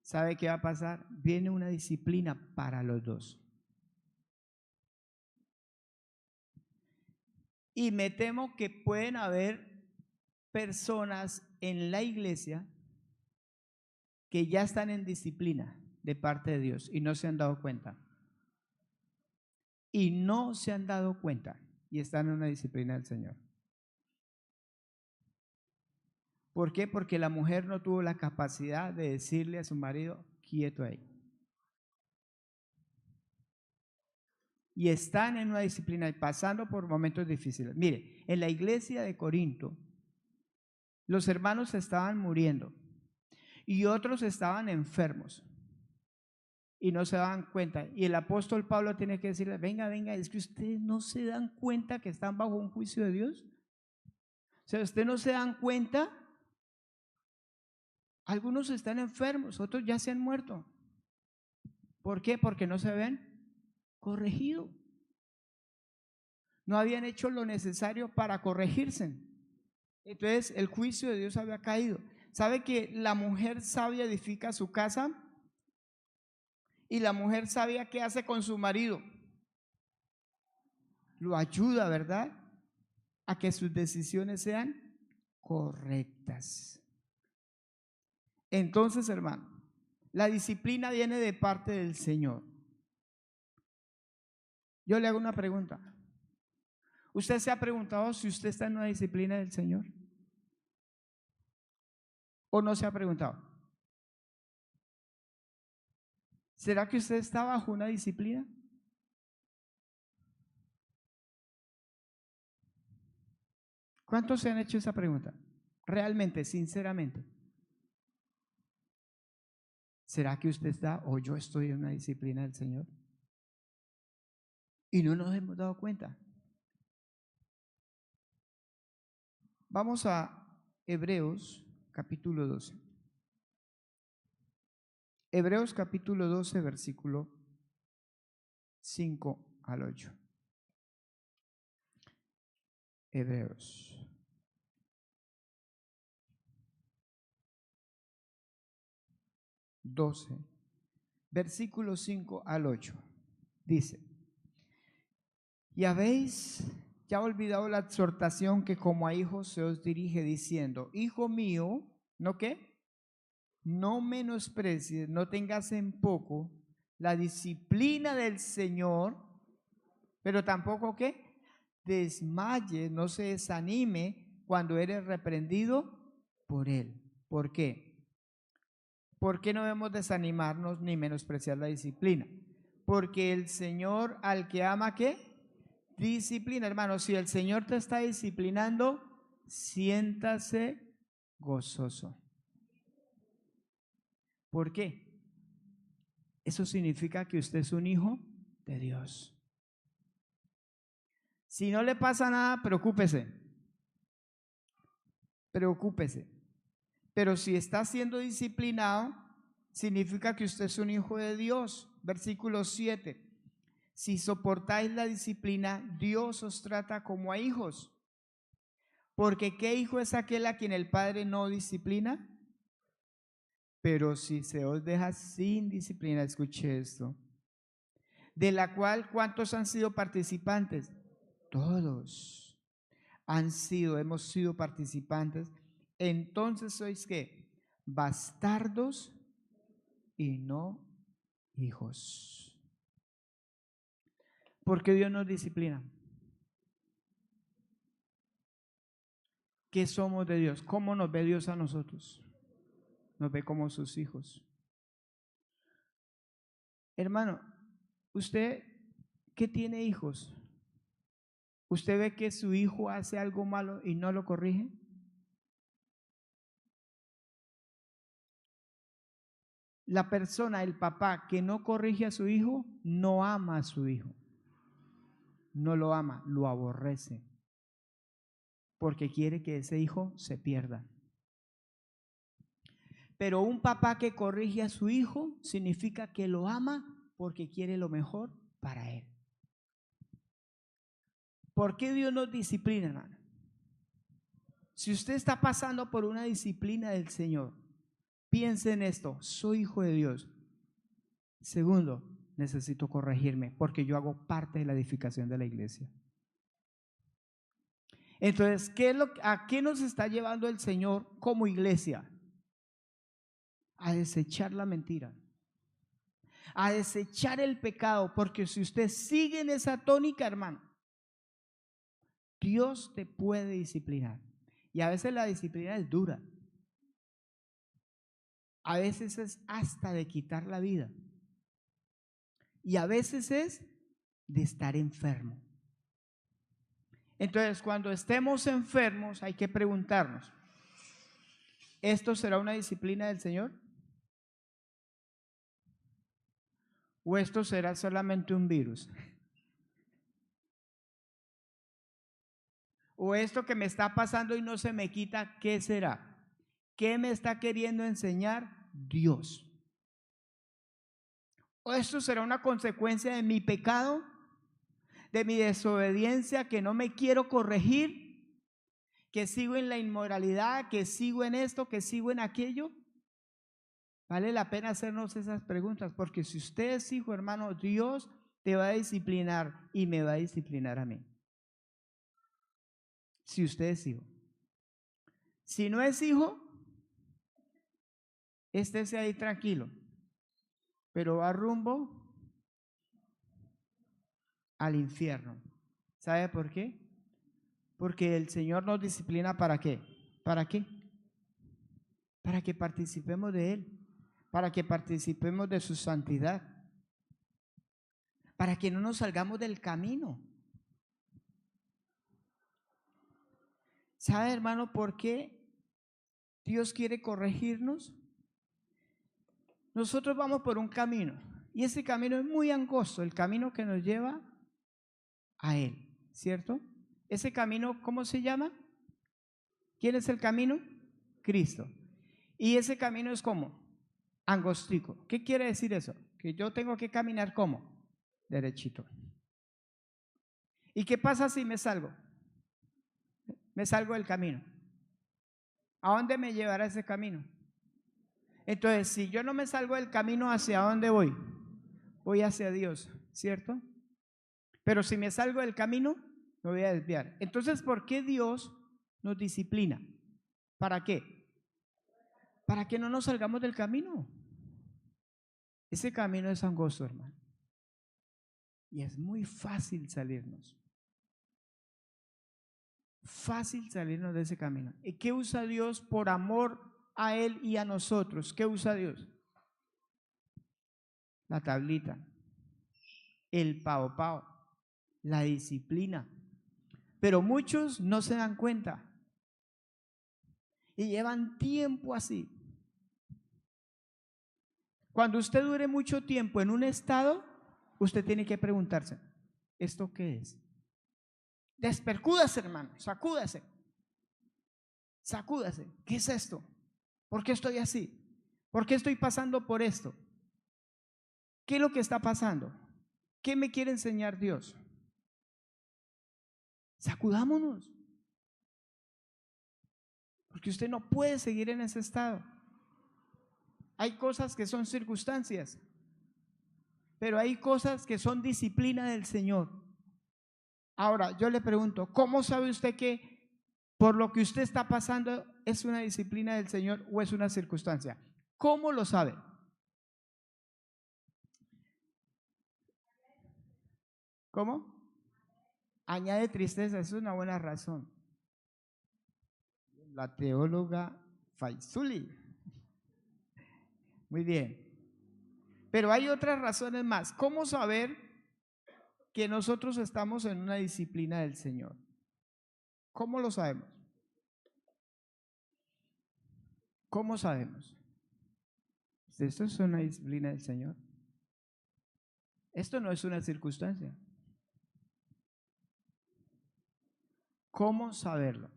¿sabe qué va a pasar? Viene una disciplina para los dos. Y me temo que pueden haber personas en la iglesia que ya están en disciplina de parte de Dios y no se han dado cuenta. Y no se han dado cuenta y están en una disciplina del Señor. ¿Por qué? Porque la mujer no tuvo la capacidad de decirle a su marido, quieto ahí. Y están en una disciplina y pasando por momentos difíciles. Mire, en la iglesia de Corinto, los hermanos estaban muriendo y otros estaban enfermos y no se daban cuenta. Y el apóstol Pablo tiene que decirle, venga, es que ustedes no se dan cuenta que están bajo un juicio de Dios. O sea, ustedes no se dan cuenta. Algunos están enfermos, otros ya se han muerto. ¿Por qué? Porque no se ven corregido. No habían hecho lo necesario para corregirse. Entonces el juicio de Dios había caído. ¿Sabe que la mujer sabia edifica su casa? Y la mujer sabia, ¿qué hace con su marido? Lo ayuda, ¿verdad? A que sus decisiones sean correctas. Entonces, hermano, la disciplina viene de parte del Señor. Yo le hago una pregunta. ¿Usted se ha preguntado si usted está en una disciplina del Señor? ¿O no se ha preguntado? ¿Será que usted está bajo una disciplina? ¿Cuántos se han hecho esa pregunta? Realmente, sinceramente. ¿Será que usted está o yo estoy en una disciplina del Señor? Y no nos hemos dado cuenta. Vamos a Hebreos capítulo 12. Hebreos capítulo 12, versículo 5 al 8. Hebreos. Versículo 5 al 8. Dice, Y habéis ya olvidado la exhortación que como a hijos se os dirige diciendo, hijo mío, ¿no qué? No menosprecies, no tengas en poco la disciplina del Señor, pero tampoco ¿qué? Desmaye, no se desanime cuando eres reprendido por Él. ¿Por qué? ¿Por qué no debemos desanimarnos ni menospreciar la disciplina? Porque el Señor al que ama, ¿qué? Disciplina, hermano. Si el Señor te está disciplinando, siéntase gozoso. ¿Por qué? Eso significa que usted es un hijo de Dios. Si no le pasa nada, preocúpese. Preocúpese. Pero si está siendo disciplinado, significa que usted es un hijo de Dios. Versículo 7. Si soportáis la disciplina, Dios os trata como a hijos. Porque ¿qué hijo es aquel a quien el Padre no disciplina? Pero si se os deja sin disciplina, escuche esto, de la cual ¿cuántos han sido participantes? Todos hemos sido participantes. Entonces sois ¿qué? Bastardos y no hijos. ¿Por qué Dios nos disciplina? ¿Qué somos de Dios? ¿Cómo nos ve Dios a nosotros? Nos ve como sus hijos. Hermano, ¿usted qué tiene hijos? ¿Usted ve que su hijo hace algo malo y no lo corrige? La persona, el papá que no corrige a su hijo, no ama a su hijo. No lo ama, lo aborrece. Porque quiere que ese hijo se pierda. Pero un papá que corrige a su hijo significa que lo ama porque quiere lo mejor para él. ¿Por qué Dios nos disciplina, hermano? Si usted está pasando por una disciplina del Señor, piense en esto: soy hijo de Dios. Segundo, necesito corregirme porque yo hago parte de la edificación de la iglesia. Entonces, ¿a qué nos está llevando el Señor como iglesia? A desechar la mentira, a desechar el pecado, porque si usted sigue en esa tónica, hermano, Dios te puede disciplinar. Y a veces la disciplina es dura. A veces es hasta de quitar la vida. Y a veces es de estar enfermo. Entonces, cuando estemos enfermos, hay que preguntarnos: ¿esto será una disciplina del Señor? ¿O esto será solamente un virus? ¿O esto que me está pasando y no se me quita, qué será? ¿Qué me está queriendo enseñar Dios? ¿O esto será una consecuencia de mi pecado, de mi desobediencia, que no me quiero corregir, que sigo en la inmoralidad, que sigo en esto, que sigo en aquello? Vale la pena hacernos esas preguntas, porque si usted es hijo, hermano, Dios te va a disciplinar y me va a disciplinar a mí. Si usted es hijo. Si no es hijo, estése ahí tranquilo, pero va rumbo al infierno. ¿Sabe por qué? Porque el Señor nos disciplina ¿para qué? ¿Para qué? Para que participemos de Él, para que participemos de su santidad, para que no nos salgamos del camino. ¿Sabe, hermano, por qué Dios quiere corregirnos? Nosotros vamos por un camino y ese camino es muy angosto, el camino que nos lleva a Él, ¿cierto? Ese camino, ¿cómo se llama? ¿Quién es el camino? Cristo. Y ese camino es ¿cómo? Angostico. ¿Qué quiere decir eso? Que yo tengo que caminar ¿cómo? Derechito. ¿Y qué pasa si me salgo? Me salgo del camino. ¿A dónde me llevará ese camino? Entonces, si yo no me salgo del camino, ¿hacia dónde voy? Voy hacia Dios, ¿cierto? Pero si me salgo del camino, me voy a desviar. Entonces, ¿por qué Dios nos disciplina? ¿Para qué? Para que no nos salgamos del camino. Ese camino es angosto, hermano. Y es muy fácil salirnos. Fácil salirnos de ese camino. ¿Y qué usa Dios por amor a Él y a nosotros? ¿Qué usa Dios? La tablita, el pao pao, la disciplina. Pero muchos no se dan cuenta y llevan tiempo así. Cuando usted dure mucho tiempo en un estado, usted tiene que preguntarse, ¿esto qué es? Despercúdase, hermano, sacúdase. Sacúdase. ¿Qué es esto? ¿Por qué estoy así? ¿Por qué estoy pasando por esto? ¿Qué es lo que está pasando? ¿Qué me quiere enseñar Dios? Sacudámonos. Porque usted no puede seguir en ese estado. Hay cosas que son circunstancias, pero hay cosas que son disciplina del Señor. Ahora, yo le pregunto, ¿cómo sabe usted que por lo que usted está pasando es una disciplina del Señor o es una circunstancia? ¿Cómo lo sabe? ¿Cómo? Añade tristeza, eso es una buena razón. La teóloga Faizuli. Muy bien. Pero hay otras razones más. ¿Cómo saber que nosotros estamos en una disciplina del Señor? ¿Cómo lo sabemos? ¿Cómo sabemos? Esto es una disciplina del Señor. Esto no es una circunstancia. ¿Cómo saberlo?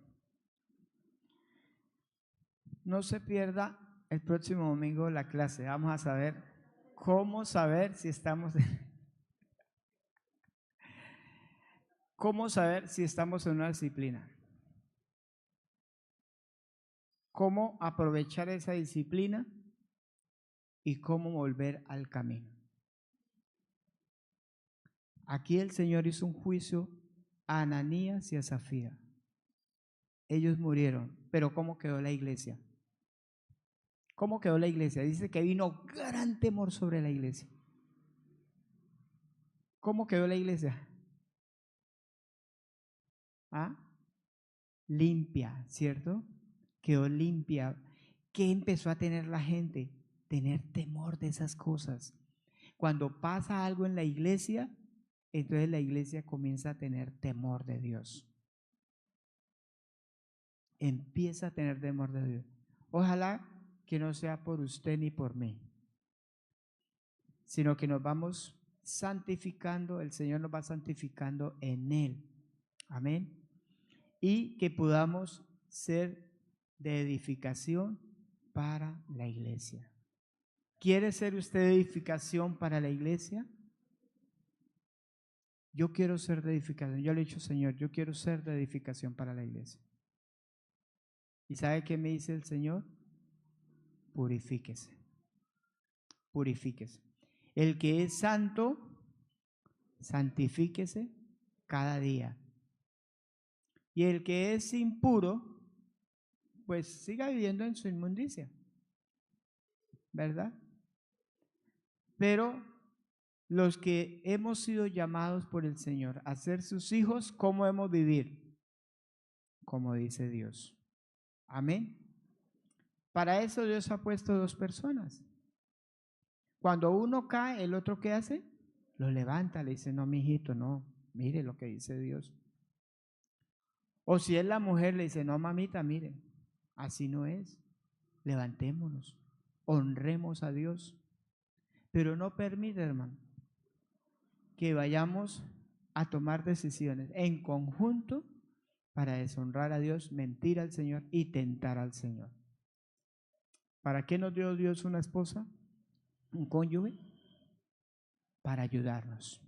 No se pierda el próximo domingo la clase. Vamos a saber cómo saber si estamos cómo saber si estamos en una disciplina. Cómo aprovechar esa disciplina y cómo volver al camino. Aquí el Señor hizo un juicio a Ananías y a Zafira. Ellos murieron, pero ¿cómo quedó la iglesia? ¿Cómo quedó la iglesia? Dice que vino gran temor sobre la iglesia. ¿Cómo quedó la iglesia? ¿Ah? Limpia, ¿cierto? Quedó limpia. ¿Qué empezó a tener la gente? Tener temor de esas cosas. Cuando pasa algo en la iglesia, entonces la iglesia comienza a tener temor de Dios. Empieza a tener temor de Dios. Ojalá que no sea por usted ni por mí, sino que nos vamos santificando, el Señor nos va santificando en Él. Amén. Y que podamos ser de edificación para la iglesia. ¿Quiere ser usted de edificación para la iglesia? Yo quiero ser de edificación. Yo le he dicho, Señor, yo quiero ser de edificación para la iglesia. ¿Y sabe qué me dice el Señor? Purifíquese. Purifíquese. El que es santo, santifíquese cada día. Y el que es impuro, pues siga viviendo en su inmundicia, ¿verdad? Pero los que hemos sido llamados por el Señor a ser sus hijos, ¿cómo hemos de vivir? Como dice Dios. Amén. Para eso Dios ha puesto dos personas. Cuando uno cae, ¿el otro qué hace? Lo levanta, le dice, no, mijito, no, mire lo que dice Dios. O si es la mujer, le dice, no, mamita, mire, así no es. Levantémonos, honremos a Dios. Pero no permite, hermano, que vayamos a tomar decisiones en conjunto para deshonrar a Dios, mentir al Señor y tentar al Señor. ¿Para qué nos dio Dios una esposa? Un cónyuge. Para ayudarnos,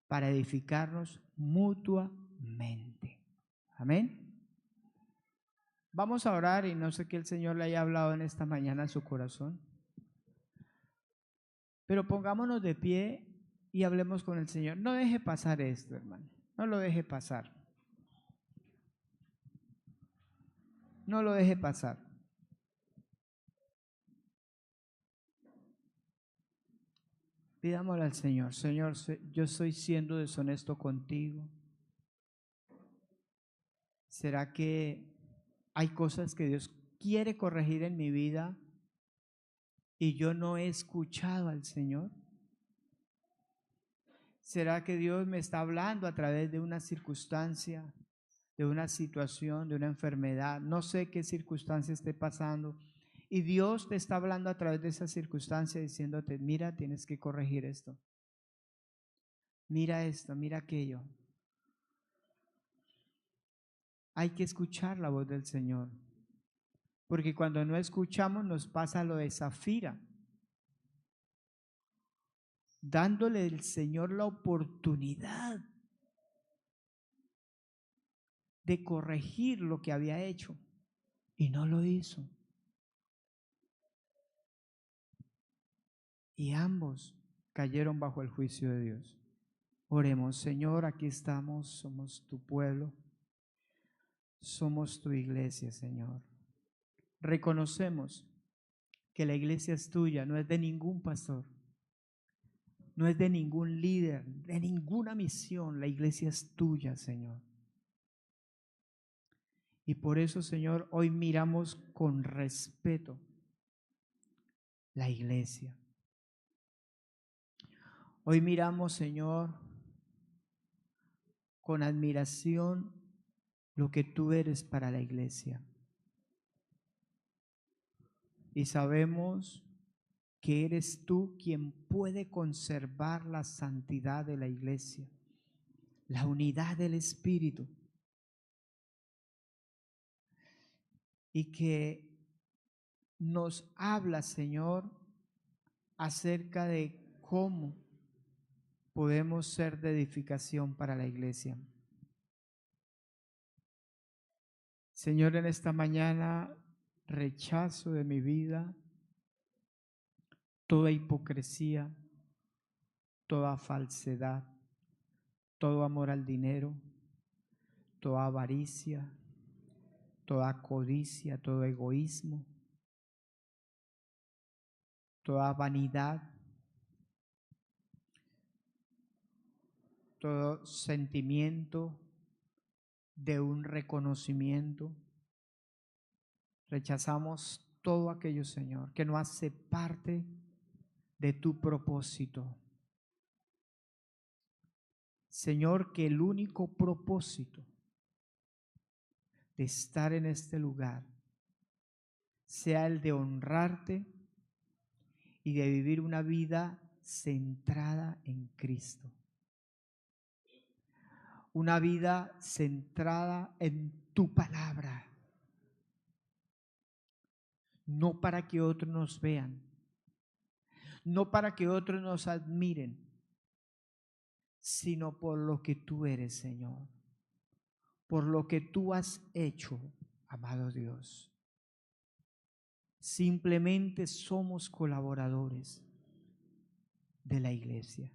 para edificarnos mutuamente. Amén. Vamos a orar y no sé qué el Señor le haya hablado en esta mañana en su corazón. Pero pongámonos de pie y hablemos con el Señor. No deje pasar esto, hermano. No lo deje pasar. No lo deje pasar. Pidámosle al Señor, Señor, yo estoy siendo deshonesto contigo. ¿Será que hay cosas que Dios quiere corregir en mi vida y yo no he escuchado al Señor? ¿Será que Dios me está hablando a través de una circunstancia, de una situación, de una enfermedad? No sé qué circunstancia esté pasando. Y Dios te está hablando a través de esa circunstancia diciéndote, mira, tienes que corregir esto. Mira esto, mira aquello. Hay que escuchar la voz del Señor. Porque cuando no escuchamos nos pasa lo de Zafira. Dándole al Señor la oportunidad de corregir lo que había hecho. Y no lo hizo. Y ambos cayeron bajo el juicio de Dios. Oremos, Señor, aquí estamos, somos tu pueblo, somos tu iglesia, Señor. Reconocemos que la iglesia es tuya, no es de ningún pastor, no es de ningún líder, de ninguna misión, la iglesia es tuya, Señor. Y por eso, Señor, hoy miramos con respeto la iglesia. Hoy miramos, Señor, con admiración lo que tú eres para la iglesia. Y sabemos que eres tú quien puede conservar la santidad de la iglesia, la unidad del Espíritu. Y que nos habla, Señor, acerca de cómo podemos ser de edificación para la iglesia. Señor, en esta mañana rechazo de mi vida toda hipocresía, toda falsedad, todo amor al dinero, toda avaricia, toda codicia, todo egoísmo, toda vanidad, todo sentimiento de un reconocimiento. Rechazamos todo aquello, Señor, que no hace parte de tu propósito. Señor, que el único propósito de estar en este lugar sea el de honrarte y de vivir una vida centrada en Cristo. Una vida centrada en tu palabra. No para que otros nos vean, no para que otros nos admiren, sino por lo que tú eres, Señor, por lo que tú has hecho, amado Dios. Simplemente somos colaboradores de la iglesia.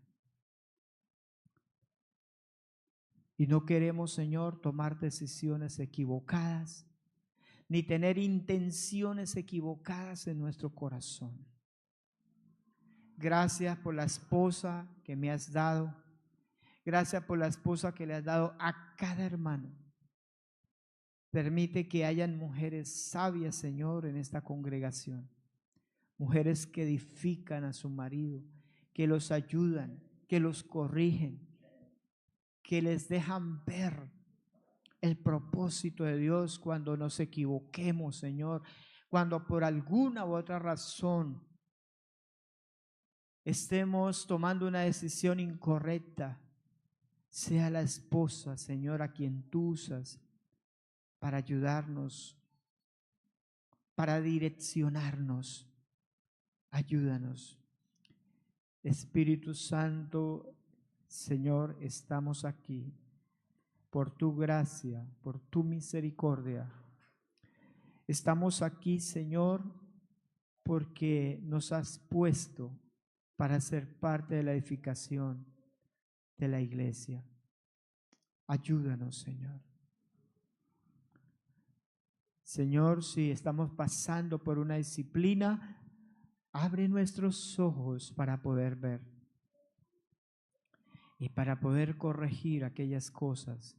Y no queremos, Señor, tomar decisiones equivocadas, ni tener intenciones equivocadas en nuestro corazón. Gracias por la esposa que me has dado. Gracias por la esposa que le has dado a cada hermano. Permite que hayan mujeres sabias, Señor, en esta congregación. Mujeres que edifican a su marido, que los ayudan, que los corrigen, que les dejan ver el propósito de Dios cuando nos equivoquemos, Señor, cuando por alguna u otra razón estemos tomando una decisión incorrecta. Sea la esposa, Señor, a quien tú usas para ayudarnos, para direccionarnos. Ayúdanos. Espíritu Santo, Señor, estamos aquí por tu gracia, por tu misericordia. Estamos aquí, Señor, porque nos has puesto para ser parte de la edificación de la iglesia. Ayúdanos, Señor. Señor, si estamos pasando por una disciplina, abre nuestros ojos para poder ver y para poder corregir aquellas cosas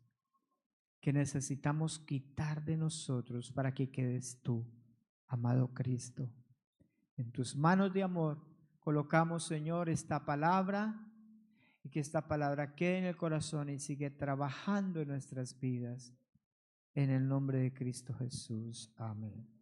que necesitamos quitar de nosotros para que quedes tú, amado Cristo. En tus manos de amor colocamos, Señor, esta palabra y que esta palabra quede en el corazón y sigue trabajando en nuestras vidas. En el nombre de Cristo Jesús. Amén.